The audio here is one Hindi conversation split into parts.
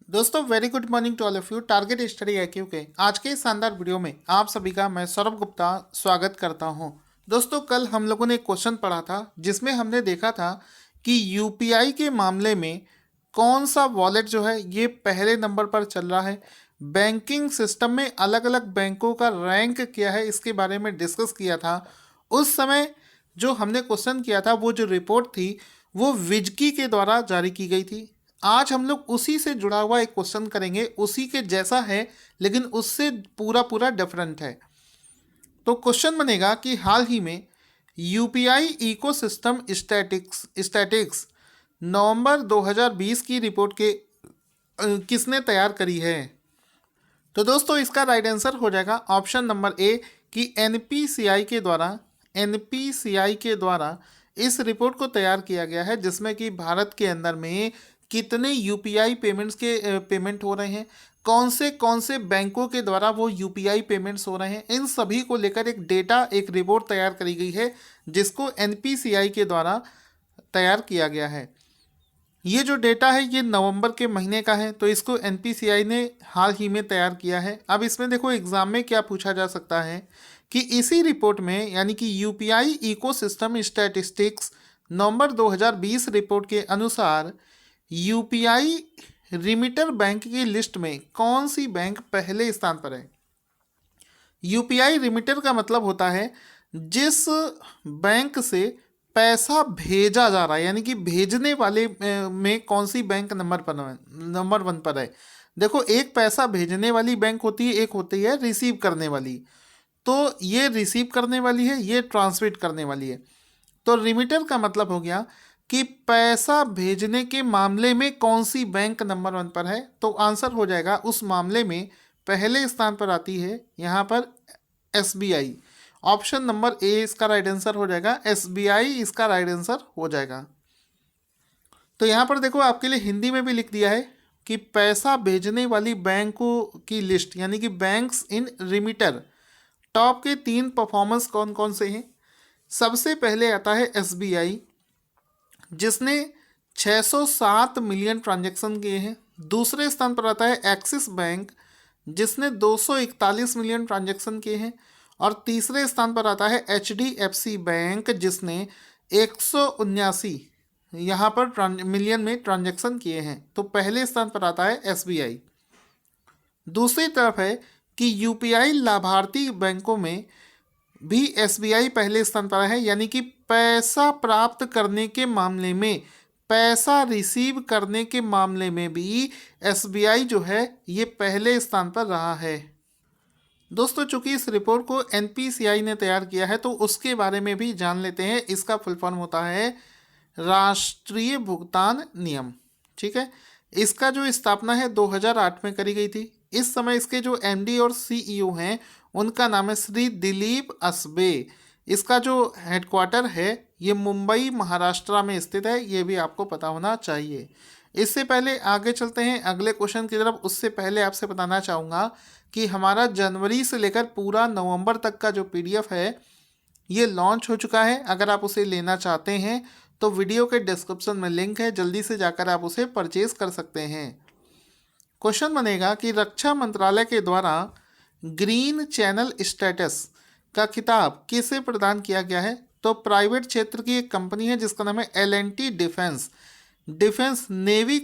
दोस्तों very good morning to all of you. Target study IQ के आज के इस शानदार वीडियो में आप सभी का मैं सौरभ गुप्ता स्वागत करता हूं। दोस्तों कल हम लोगों ने एक क्वेश्चन पढ़ा था जिसमें हमने देखा था कि यूपीआई के मामले में कौन सा वॉलेट जो है ये पहले नंबर पर चल रहा है। बैंकिंग सिस्टम में अलग अलग बैंकों का रैंक क्या है इसके बारे में डिस्कस किया था। उस समय जो हमने क्वेश्चन किया था वो जो रिपोर्ट थी वो विजकी के द्वारा जारी की गई थी। आज हम लोग उसी से जुड़ा हुआ एक क्वेश्चन करेंगे, उसी के जैसा है लेकिन उससे पूरा पूरा डिफरेंट है। तो क्वेश्चन बनेगा कि हाल ही में यूपीआई इकोसिस्टम स्टैटिक्स नवंबर 2020 की रिपोर्ट के किसने तैयार करी है। तो दोस्तों इसका राइट आंसर हो जाएगा ऑप्शन नंबर ए कि एनपीसीआई के द्वारा इस रिपोर्ट को तैयार किया गया है जिसमें कि भारत के अंदर में कितने यूपीआई पेमेंट हो रहे हैं, कौन से बैंकों के द्वारा वो यूपीआई पेमेंट्स हो रहे हैं, इन सभी को लेकर एक रिपोर्ट तैयार करी गई है जिसको एनपीसीआई के द्वारा तैयार किया गया है। ये जो डेटा है ये नवंबर के महीने का है, तो इसको एनपीसीआई ने हाल ही में तैयार किया है। अब इसमें देखो एग्जाम में क्या पूछा जा सकता है कि इसी रिपोर्ट में यानी कि यूपीआई इकोसिस्टम स्टैटिस्टिक्स नवंबर 2020 रिपोर्ट के अनुसार यूपीआई रिमिटर बैंक की लिस्ट में कौन सी बैंक पहले स्थान पर है। यूपीआई रिमिटर का मतलब होता है जिस बैंक से पैसा भेजा जा रहा है, यानी कि भेजने वाले में कौन सी बैंक नंबर वन पर है। देखो एक पैसा भेजने वाली बैंक होती है, एक होती है रिसीव करने वाली। तो ये रिसीव करने वाली है, ये ट्रांसमिट करने वाली है। तो रिमिटर का मतलब हो गया कि पैसा भेजने के मामले में कौन सी बैंक नंबर वन पर है। तो आंसर हो जाएगा उस मामले में पहले स्थान पर आती है यहाँ पर एसबीआई। ऑप्शन नंबर ए इसका राइट आंसर हो जाएगा, एसबीआई इसका राइट आंसर हो जाएगा। तो यहाँ पर देखो आपके लिए हिंदी में भी लिख दिया है कि पैसा भेजने वाली बैंकों की लिस्ट यानी कि बैंक्स इन रिमिटर टॉप के 3 परफॉर्मेंस कौन कौन से हैं। सबसे पहले आता है एसबीआई जिसने 607 मिलियन ट्रांजैक्शन किए हैं। दूसरे स्थान पर आता है एक्सिस बैंक जिसने 241 मिलियन ट्रांजैक्शन किए हैं। और तीसरे स्थान पर आता है एचडीएफसी बैंक जिसने 179 यहाँ पर मिलियन में ट्रांजैक्शन किए हैं। तो पहले स्थान पर आता है एसबीआई। दूसरी तरफ है कि यूपीआई लाभार्थी बैंकों में भी एसबीआई पहले स्थान पर है, यानी कि पैसा प्राप्त करने के मामले में, पैसा रिसीव करने के मामले में भी एसबीआई जो है ये पहले स्थान पर रहा है। दोस्तों चूंकि इस रिपोर्ट को एनपीसीआई ने तैयार किया है तो उसके बारे में भी जान लेते हैं। इसका फुल फॉर्म होता है राष्ट्रीय भुगतान नियम। ठीक है, इसका जो स्थापना है 2008 में करी गई थी। इस समय इसके जो एमडी और सीईओ हैं उनका नाम है श्री दिलीप असबे। इसका जो हेडक्वार्टर है ये मुंबई महाराष्ट्र में स्थित है, ये भी आपको पता होना चाहिए। इससे पहले आगे चलते हैं अगले क्वेश्चन की तरफ, उससे पहले आपसे बताना चाहूँगा कि हमारा जनवरी से लेकर पूरा नवंबर तक का जो पीडीएफ है ये लॉन्च हो चुका है। अगर आप उसे लेना चाहते हैं तो वीडियो के डिस्क्रिप्शन में लिंक है, जल्दी से जाकर आप उसे परचेज कर सकते हैं। क्वेश्चन बनेगा कि रक्षा मंत्रालय के द्वारा ग्रीन चैनल स्टेटस का खिताब किसे प्रदान किया गया है। तो प्राइवेट क्षेत्र की एक कंपनी है जिसका नाम है एल&टी डिफेंस नेवी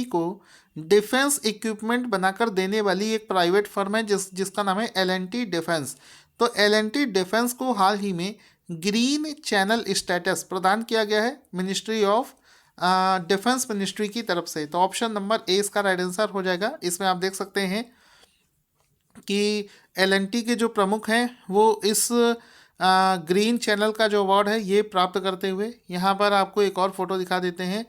को डिफेंस इक्विपमेंट बनाकर देने वाली एक प्राइवेट फर्म है जिसका नाम है एल&टी डिफेंस। तो एल&टी डिफेंस को हाल ही में ग्रीन चैनल स्टेटस प्रदान किया गया है मिनिस्ट्री ऑफ डिफेंस मिनिस्ट्री की तरफ से। तो ऑप्शन नंबर ए इसका राइट आंसर हो जाएगा। इसमें आप देख सकते हैं कि एल&टी के जो प्रमुख हैं वो इस ग्रीन चैनल का जो अवार्ड है ये प्राप्त करते हुए, यहाँ पर आपको एक और फोटो दिखा देते हैं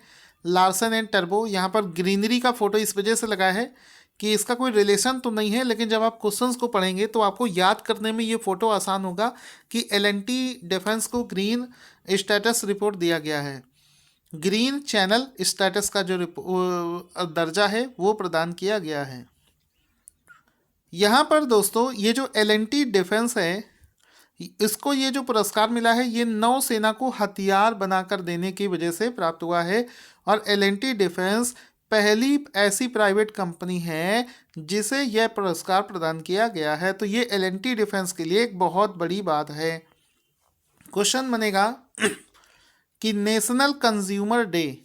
लार्सन एंड टर्बो। यहाँ पर ग्रीनरी का फोटो इस वजह से लगा है कि इसका कोई रिलेशन तो नहीं है, लेकिन जब आप क्वेश्चंस को पढ़ेंगे तो आपको याद करने में ये फोटो आसान होगा कि एल&टी डिफेंस को ग्रीन स्टेटस रिपोर्ट दिया गया है। ग्रीन चैनल स्टेटस का जो दर्जा है वो प्रदान किया गया है। यहाँ पर दोस्तों ये जो एल&टी डिफेंस है इसको ये जो पुरस्कार मिला है ये नौसेना को हथियार बनाकर देने की वजह से प्राप्त हुआ है। और एल&टी डिफेंस पहली ऐसी प्राइवेट कंपनी है जिसे यह पुरस्कार प्रदान किया गया है। तो ये L&T डिफेंस के लिए एक बहुत बड़ी बात है। क्वेश्चन बनेगा कि नेशनल कंज्यूमर डे,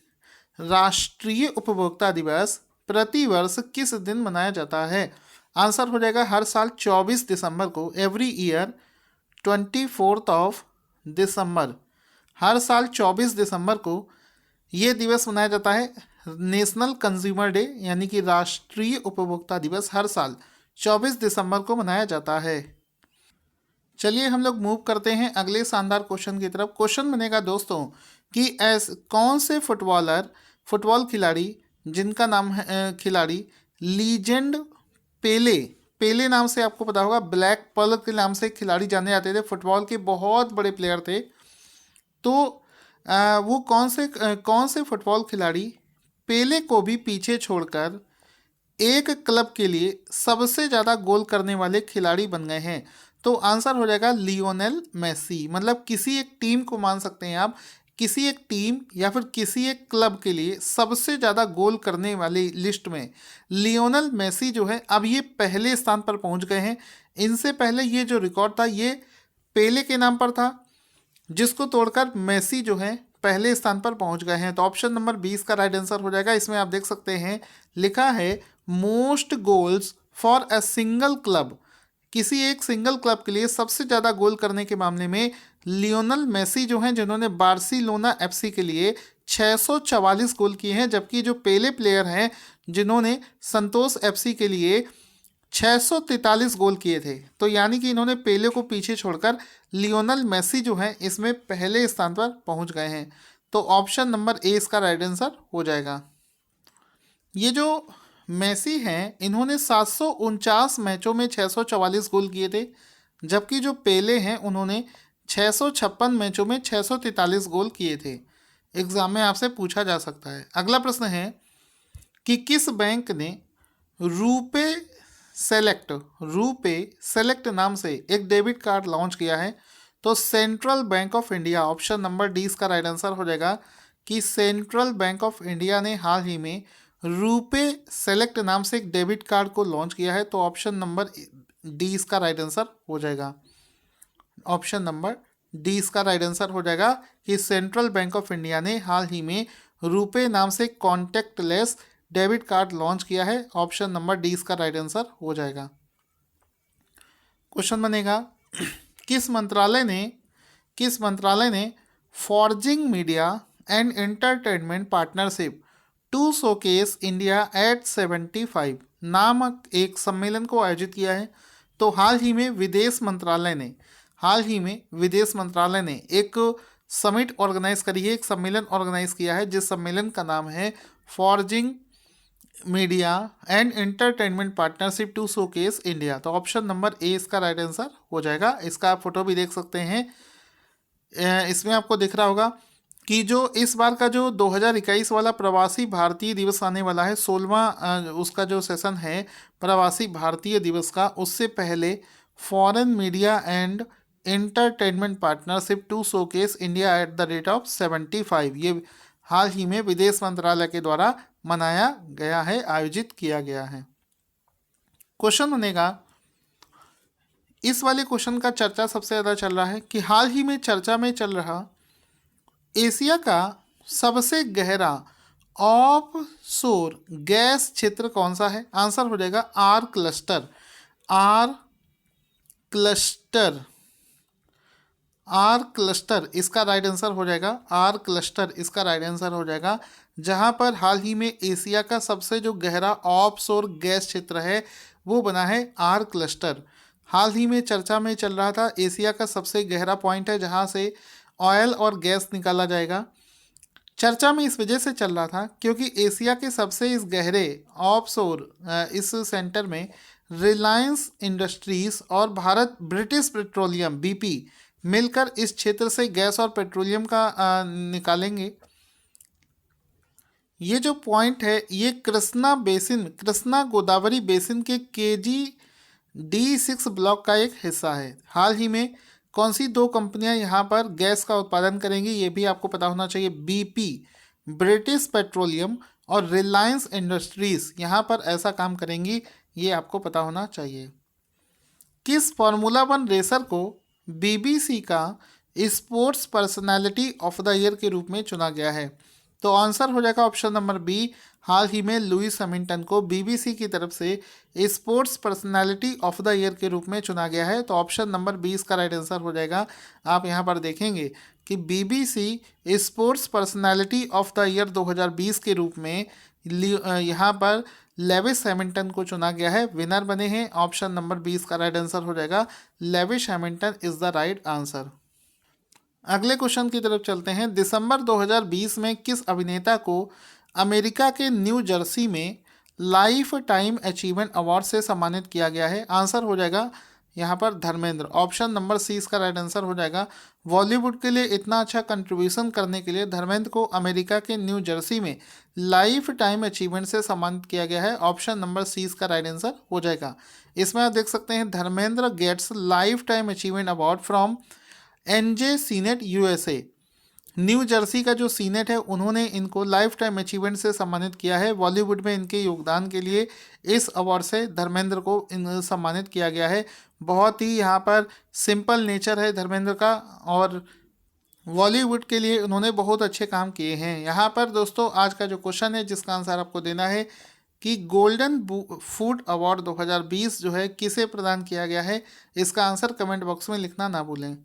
राष्ट्रीय उपभोक्ता दिवस प्रतिवर्ष किस दिन मनाया जाता है? आंसर हो जाएगा हर साल 24 दिसंबर को, एवरी ईयर 24 दिसंबर। हर साल 24 दिसंबर को ये दिवस मनाया जाता है, नेशनल कंज्यूमर डे यानी कि राष्ट्रीय उपभोक्ता दिवस हर साल 24 दिसंबर को मनाया जाता है। चलिए हम लोग मूव करते हैं अगले शानदार क्वेश्चन की तरफ। क्वेश्चन बनेगा दोस्तों कि कौन से फुटबॉल खिलाड़ी जिनका नाम है खिलाड़ी लीजेंड पेले, पेले नाम से आपको पता होगा, ब्लैक पर्ल के नाम से खिलाड़ी जाने जाते थे, फुटबॉल के बहुत बड़े प्लेयर थे। तो वो कौन से फुटबॉल खिलाड़ी पेले को भी पीछे छोड़कर एक क्लब के लिए सबसे ज़्यादा गोल करने वाले खिलाड़ी बन गए हैं? तो आंसर हो जाएगा लियोनेल मेसी। मतलब किसी एक टीम को मान सकते हैं आप, किसी एक टीम या फिर किसी एक क्लब के लिए सबसे ज़्यादा गोल करने वाली लिस्ट में लियोनेल मेसी जो है अब ये पहले स्थान पर पहुंच गए हैं। इनसे पहले ये जो रिकॉर्ड था ये पेले के नाम पर था, जिसको तोड़कर मेसी जो है पहले स्थान पर पहुंच गए हैं। तो ऑप्शन नंबर 20 का राइट आंसर हो जाएगा। इसमें आप देख सकते हैं लिखा है most goals for a single club, किसी एक सिंगल क्लब के लिए सबसे ज़्यादा गोल करने के मामले में लियोनेल मेसी जो हैं, जिन्होंने बार्सिलोना एफसी के लिए 644 गोल किए हैं, जबकि जो पेले प्लेयर हैं जिन्होंने संतोष एफसी के लिए 643 गोल किए थे। तो यानी कि इन्होंने पेले को पीछे छोड़कर लियोनेल मेसी जो है इसमें पहले स्थान पर पहुंच गए हैं। तो ऑप्शन नंबर ए इसका राइट आंसर हो जाएगा। ये जो मेसी हैं इन्होंने 749 मैचों में 644 गोल किए थे, जबकि जो पेले हैं उन्होंने 656 मैचों में 643 गोल किए थे। एग्जाम में आपसे पूछा जा सकता है। अगला प्रश्न है कि किस बैंक ने रूपे सेलेक्ट नाम से एक डेबिट कार्ड लॉन्च किया है? तो central bank of India, option number D इसका राइट आंसर हो जाएगा कि सेंट्रल बैंक ऑफ इंडिया ने हाल ही में रूपे सेलेक्ट नाम से एक डेबिट कार्ड को लॉन्च किया है। तो ऑप्शन नंबर डी इसका राइट आंसर हो जाएगा। ऑप्शन नंबर डी इसका राइट आंसर हो जाएगा कि सेंट्रल बैंक ऑफ इंडिया ने हाल ही में रूपे नाम से कॉन्टैक्टलेस डेबिट कार्ड लॉन्च किया है। ऑप्शन नंबर डी इसका राइट आंसर हो जाएगा। क्वेश्चन बनेगा किस मंत्रालय ने forging media and entertainment partnership to showcase India at 75 नामक एक सम्मेलन को आयोजित किया है? तो हाल ही में विदेश मंत्रालय ने एक समिट ऑर्गेनाइज करी है, एक सम्मेलन ऑर्गेनाइज किया है, जिस सम्मेलन का नाम है forging media and entertainment partnership to showcase India. तो ऑप्शन नंबर ए इसका राइट आंसर हो जाएगा। इसका आप फोटो भी देख सकते हैं। इसमें आपको दिख रहा होगा कि जो इस बार का जो 2021 वाला प्रवासी भारतीय दिवस आने वाला है, 16वां उसका जो सेशन है प्रवासी भारतीय दिवस का, उससे पहले foreign media and entertainment partnership to showcase India at the rate of 75 ये हाल ही में विदेश मंत्रालय के द्वारा मनाया गया है, आयोजित किया गया है। क्वेश्चन बनेगा, इस वाले क्वेश्चन का चर्चा सबसे ज़्यादा चल रहा है कि हाल ही में चर्चा में चल रहा एशिया का सबसे गहरा ऑफशोर गैस क्षेत्र कौन सा है? आंसर हो जाएगा आर क्लस्टर। आर क्लस्टर इसका राइट आंसर हो जाएगा। आर क्लस्टर इसका राइट आंसर हो जाएगा, जहां पर हाल ही में एशिया का सबसे जो गहरा ऑफशोर गैस क्षेत्र है वो बना है आर क्लस्टर। हाल ही में चर्चा में चल रहा था, एशिया का सबसे गहरा पॉइंट है जहां से ऑयल और गैस निकाला जाएगा। चर्चा में इस वजह से चल रहा था क्योंकि एशिया के सबसे इस गहरे ऑफशोर इस सेंटर में रिलायंस इंडस्ट्रीज और भारत ब्रिटिश पेट्रोलियम BP मिलकर इस क्षेत्र से गैस और पेट्रोलियम का निकालेंगे। ये जो पॉइंट है ये कृष्णा गोदावरी बेसिन के KG-D6 ब्लॉक का एक हिस्सा है। हाल ही में कौन सी दो कंपनियां यहाँ पर गैस का उत्पादन करेंगी ये भी आपको पता होना चाहिए, BP ब्रिटिश पेट्रोलियम और रिलायंस इंडस्ट्रीज यहाँ पर ऐसा काम करेंगी, ये आपको पता होना चाहिए। किस फार्मूला वन रेसर को बीबीसी का sports personality of the year के रूप में चुना गया है? तो आंसर हो जाएगा ऑप्शन नंबर बी, हाल ही में लुइस हैमिल्टन को बीबीसी की तरफ से sports personality of the year के रूप में चुना गया है। तो ऑप्शन नंबर बी इसका राइट आंसर हो जाएगा। आप यहाँ पर देखेंगे कि BBC sports personality of the year 2020 के रूप में यहाँ पर लेविस हैमिल्टन को चुना गया है, विनर बने हैं। ऑप्शन नंबर 20 का राइट आंसर हो जाएगा, Lewis Hamilton is the right answer. अगले क्वेश्चन की तरफ चलते हैं। दिसंबर 2020 में किस अभिनेता को अमेरिका के न्यू जर्सी में लाइफ टाइम अचीवमेंट अवार्ड से सम्मानित किया गया है? आंसर हो जाएगा यहाँ पर धर्मेंद्र। ऑप्शन नंबर सी इसका राइट आंसर हो जाएगा। बॉलीवुड के लिए इतना अच्छा कंट्रीब्यूशन करने के लिए धर्मेंद्र को अमेरिका के न्यू जर्सी में लाइफ टाइम अचीवमेंट से सम्मानित किया गया है। ऑप्शन नंबर सी इसका राइट आंसर हो जाएगा। इसमें आप देख सकते हैं Dharmendra gets lifetime achievement award from NJ senate USA. New Jersey का जो सीनेट है उन्होंने इनको लाइफ टाइम अचीवमेंट से सम्मानित किया है। बॉलीवुड में इनके योगदान के लिए इस अवार्ड से धर्मेंद्र को सम्मानित किया गया है। बहुत ही यहाँ पर सिंपल नेचर है धर्मेंद्र का और बॉलीवुड के लिए उन्होंने बहुत अच्छे काम किए हैं। यहाँ पर दोस्तों आज का जो क्वेश्चन है जिसका आंसर आपको देना है कि गोल्डन फूड अवार्ड 2020 जो है किसे प्रदान किया गया है? इसका आंसर कमेंट बॉक्स में लिखना ना भूलें।